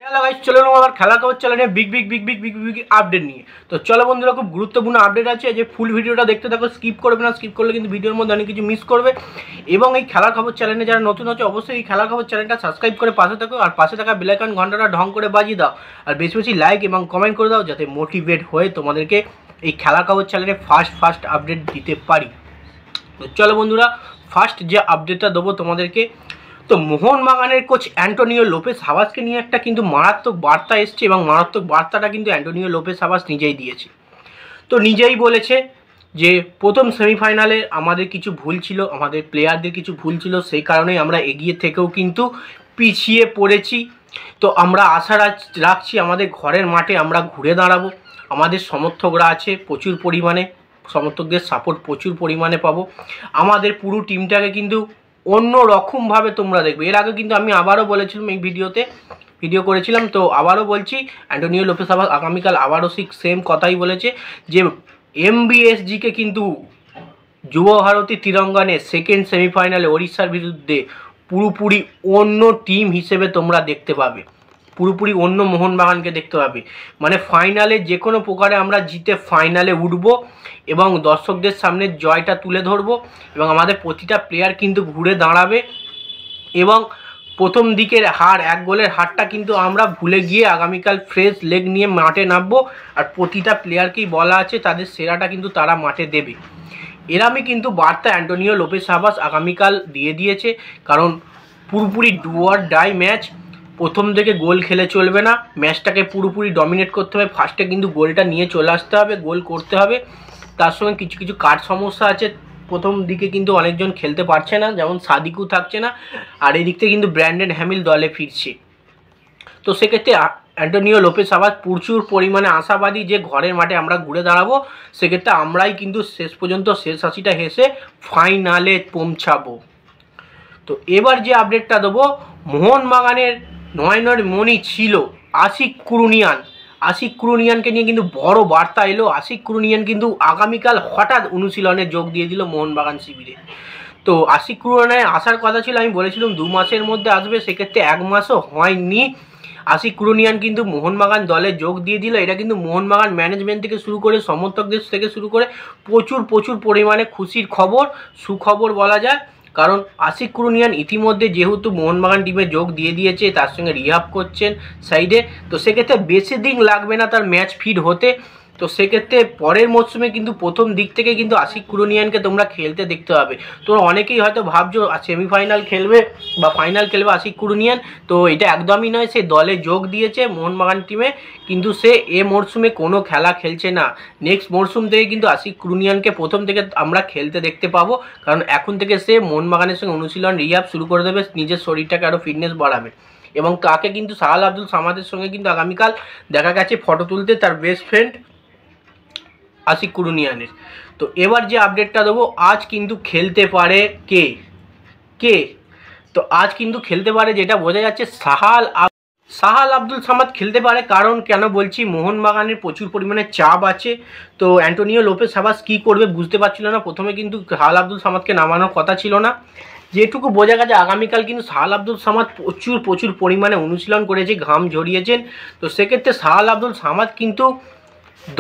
Hello guys, চলে এলাম আবার খেলা খবর চ্যানেলে বিগ আপডেট নিয়ে। তো চলো বন্ধুরা, খুব গুরুত্বপূর্ণ আপডেট আছে, যে ফুল ভিডিওটা দেখতে থাকো, স্কিপ করবে না। স্কিপ করলে কিন্তু ভিডিওর মধ্যে অনেক কিছু মিস করবে। এবং এই খেলার খবর চ্যানেলে যারা নতুন হচ্ছে, অবশ্যই এই খেলার খবর চ্যানেলটা সাবস্ক্রাইব করে পাশে থাকো, আর পাশে থাকা বেল আইকন ঘন্টাটা ঢং করে বাজিয়ে দাও, আর বেশি বেশি লাইক এবং কমেন্ট করে দাও, যাতে মোটিভেট হয়ে তোমাদেরকে এই খেলার খবর চ্যানেলে ফার্স্ট আপডেট দিতে পারি। তো চলো বন্ধুরা, ফার্স্ট যে আপডেটটা দেবো তোমাদেরকে, তো মোহনবাগানের কোচ অ্যান্টোনিও লোপেস হাভাসকে নিয়ে একটা কিন্তু মারাত্মক বার্তা এসছে, এবং মারাত্মক বার্তাটা কিন্তু অ্যান্টোনিও লোপেস হাভাস নিজেই দিয়েছে। তো নিজেই বলেছে যে প্রথম সেমিফাইনালে আমাদের কিছু ভুল ছিল, আমাদের প্লেয়ারদের কিছু ভুল ছিল, সেই কারণেই আমরা এগিয়ে থেকেও কিন্তু পিছিয়ে পড়েছি। তো আমরা আশা রাখছি আমাদের ঘরের মাঠে আমরা ঘুরে দাঁড়াবো। আমাদের সমর্থকরা আছে প্রচুর পরিমাণে, সমর্থকদের সাপোর্ট প্রচুর পরিমাণে পাবো। আমাদের পুরো টিমটাকে কিন্তু অন্য রকমভাবে তোমরা দেখবে। এর আগে কিন্তু আমি আবারও বলেছিলাম, এই ভিডিও করেছিলাম, তো আবারও বলছি, অ্যান্টোনিও লোপেস হাভাস আগামীকাল আবারও সেম কথাই বলেছে, যে এমবিএসজিকে কিন্তু যুব ভারতী তিরঙ্গানে সেকেন্ড সেমিফাইনালে ওড়িশার বিরুদ্ধে পুরোপুরি অন্য টিম হিসেবে তোমরা দেখতে পাবে, পুরোপুরি অন্য মোহনবাগানকে দেখতে পাবে। মানে ফাইনালে যে কোনো প্রকারে আমরা জিতে ফাইনালে উঠব, এবং দর্শকদের সামনে জয়টা তুলে ধরবো, এবং আমাদের প্রতিটা প্লেয়ার কিন্তু ঘুরে দাঁড়াবে, এবং প্রথম দিকের এক গোলের হারটা কিন্তু আমরা ভুলে গিয়ে আগামীকাল ফ্রেশ লেগ নিয়ে মাঠে নামবো। আর প্রতিটা প্লেয়ারকেই বলা আছে তাদের সেরাটা কিন্তু তারা মাঠে দেবে। এরামই কিন্তু বার্তা অ্যান্টোনিও লোপেস হাভাস আগামীকাল দিয়ে দিয়েছে, কারণ পুরোপুরি ডু অর ডাই ম্যাচ। প্রথম থেকে গোল খেলে চলবে না, ম্যাচটাকে পুরোপুরি ডমিনেট করতে হবে। ফার্স্টে কিন্তু গোলটা নিয়ে চলে আসতে হবে, গোল করতে হবে। তার সঙ্গে কিছু কার্ড সমস্যা আছে, প্রথম দিকে কিন্তু অনেকজন খেলতে পারছে না, যেমন সাদিকু থাকছে না, আর এদিক থেকে কিন্তু ব্র্যান্ডন হ্যামিল দলে ফিরছে। তো সেক্ষেত্রে অ্যান্টোনিও লোপেস হাভাস প্রচুর পরিমাণে আশাবাদী যে ঘরের মাঠে আমরা ঘুরে দাঁড়াবো। সেক্ষেত্রে আমরাই কিন্তু শেষ পর্যন্ত শেষ হাসিটা হেসে ফাইনালে পৌঁছাবো। তো এবার যে আপডেটটা দেবো, মোহনবাগানের নয়নের মণি ছিল আশিক কুরুনিয়ানকে নিয়ে কিন্তু বড় বার্তা এলো। আশিক কুরুনিয়ান কিন্তু আগামীকাল হঠাৎ অনুশীলনে যোগ দিয়ে দিল মোহনবাগান শিবিরে। তো আশিক কুরুনিয়ানের আসার কথা ছিল, আমি বলেছিলাম 2 মাসের মধ্যে আসবে, সেক্ষেত্রে 1 মাসও হয়নি। আশিক কুরুনিয়ান কিন্তু মোহনবাগান দলে যোগ দিয়ে দিল। এটা কিন্তু মোহনবাগান ম্যানেজমেন্ট থেকে শুরু করে সমর্থকদের থেকে শুরু করে প্রচুর পরিমাণে খুশির খবর, সুখবর বলা যায়। কারণ আশিক কুরুনিয়ান ইতিমধ্যে যেহেতু মোহনবাগান টিমে যোগ দিয়ে দিয়েছে, তার সঙ্গে রিহাব করছেন সাইডে, তো সেক্ষেত্রে বেশি দিন লাগবে না তার ম্যাচ ফিট হতে। তো সেক্ষেত্রে পরের মরশুমে কিন্তু প্রথম দিক থেকে কিন্তু আশিক কুরুনিয়ানকে তোমরা খেলতে দেখতে পাবে। তোমরা অনেকেই হয়তো ভাবছো সেমিফাইনাল খেলবে বা ফাইনাল খেলবে আশিক কুরুনিয়ান, তো এটা একদমই নয়। সে দলে যোগ দিয়েছে মোহনবাগান টিমে, কিন্তু সে এ মরশুমে কোনো খেলা খেলছে না। নেক্সট মরশুম থেকে কিন্তু আশিক কুরুনিয়ানকে প্রথম থেকে আমরা খেলতে দেখতে পাবো, কারণ এখন থেকে সে মোহনবাগানের সঙ্গে অনুশীলন রিহাব শুরু করে দেবে, নিজের শরীরটাকে আরও ফিটনেস বাড়াবে। এবং তাকে কিন্তু সাহাল আব্দুল সামাদের সঙ্গে কিন্তু আগামীকাল দেখা গেছে ফটো তুলতে তার বেস্ট ফ্রেন্ড আশিক কুরুনিয়ানের। তো এবার যে আপডেটটা দেবো, আজ কিন্তু খেলতে পারে কে তো আজ কিন্তু খেলতে পারে, যেটা বোঝা যাচ্ছে সাহাল আব্দুল সামাদ খেলতে পারে। কারণ কেন বলছি, মোহনবাগানের প্রচুর পরিমাণে চাপ আছে। তো অ্যান্টোনিও লোপেস হাভাস কী করবে বুঝতে পারছিল না। প্রথমে কিন্তু সাহাল আব্দুল সামাদকে নামানোর কথা ছিল না, যেটুকু বোঝা গেছে আগামীকাল কিন্তু সাহাল আব্দুল সামাদ প্রচুর পরিমাণে অনুশীলন করেছে, ঘাম ঝরিয়েছেন। তো সেক্ষেত্রে সাহাল আব্দুল সামাদ কিন্তু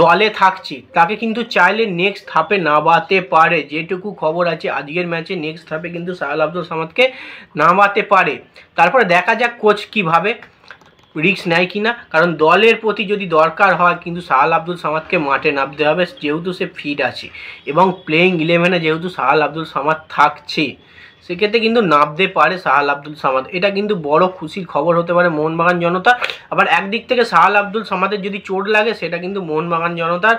দলে থাকছে, তাকে কিন্তু চাইলে নেক্সট ধাপে নামাতে পারে। যেটুকু খবর আছে আজকের ম্যাচে নেক্সট ধাপে কিন্তু সাহাল আব্দুল সামাদকে নামাতে পারে। তারপরে দেখা যাক কোচ কীভাবে রিস্ক নেয় কিনা, কারণ দলের প্রতি যদি দরকার হয় কিন্তু সাহাল আব্দুল সামাদকে মাঠে নামতে হবে, যেহেতু সে ফিট আছে, এবং প্লেইং 11-এ যেহেতু সাহাল আব্দুল সামাদ থাকছে, সেক্ষেত্রে কিন্তু নামতে পারে সাহাল আব্দুল সামাদ। এটা কিন্তু বড় খুশির খবর হতে পারে মোহনবাগান জনতা। আবার একদিক থেকে সাহাল আব্দুল সামাদের যদি চোট লাগে, সেটা কিন্তু মোহনবাগান জনতার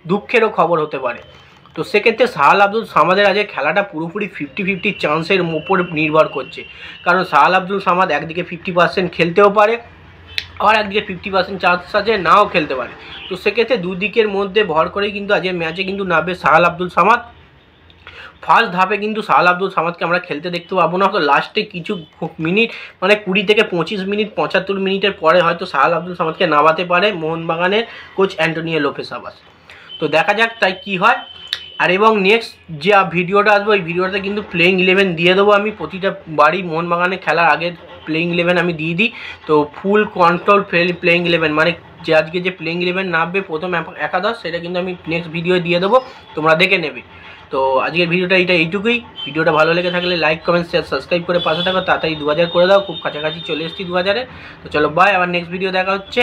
দুঃখেরও খবর হতে পারে। তো সেক্ষেত্রে সাহাল আব্দুল সামাদের আজকে খেলাটা পুরোপুরি 50-50 চান্সের উপর নির্ভর করছে, কারণ সাহাল আব্দুল সামাদ একদিকে 50% খেলতেও পারে, আর একদিকে 50% চান্স আছে নাও খেলতে পারে। তো সেক্ষেত্রে দুদিকের মধ্যে ভর করেই কিন্তু আজকের ম্যাচে কিন্তু নামবে সাহাল আব্দুল সামাদ। ফার্স্ট ধাপে কিন্তু সাহাল আব্দুল সামাদকে আমরা খেলতে দেখতে পাবো না, তো লাস্টে কিছু মিনিট, মানে 20 থেকে 25 মিনিট, 75 মিনিটের পরে হয়তো সাহাল আব্দুল সামাদকে নামাতে পারে মোহনবাগানের কোচ অ্যান্টোনিও লোপেস হাভাস। তো দেখা যাক তাই কি হয়। আর এবং নেক্সট যে ভিডিওটা আসবে, ওই ভিডিওতে কিন্তু প্লেইং 11 দিয়ে দেবো আমি প্রতিটা বাড়ি মোহনবাগানে খেলার আগে প্লেইং 11 আমি দিয়ে দিই। তো ফুল কন্ট্রোল প্লেইং 11 মানে যে আজকে যে প্লেইং 11 নামবে প্রথম একাদশ, সেটা কিন্তু আমি নেক্সট ভিডিও দিয়ে দেবো, তোমরা দেখে নেবে। তো আজকের ভিডিওটা এইটুকুই। ভিডিওটা ভালো লেগে থাকলে লাইক কমেন্ট শেয়ার সাবস্ক্রাইব করে পাশে থাকো। তাড়াতাড়ি 2000 করে দাও, খুব কাছাকাছি চলে এসেছি 2000-এ। তো চলো বাই, আবার নেক্সট ভিডিও দেখা হচ্ছে।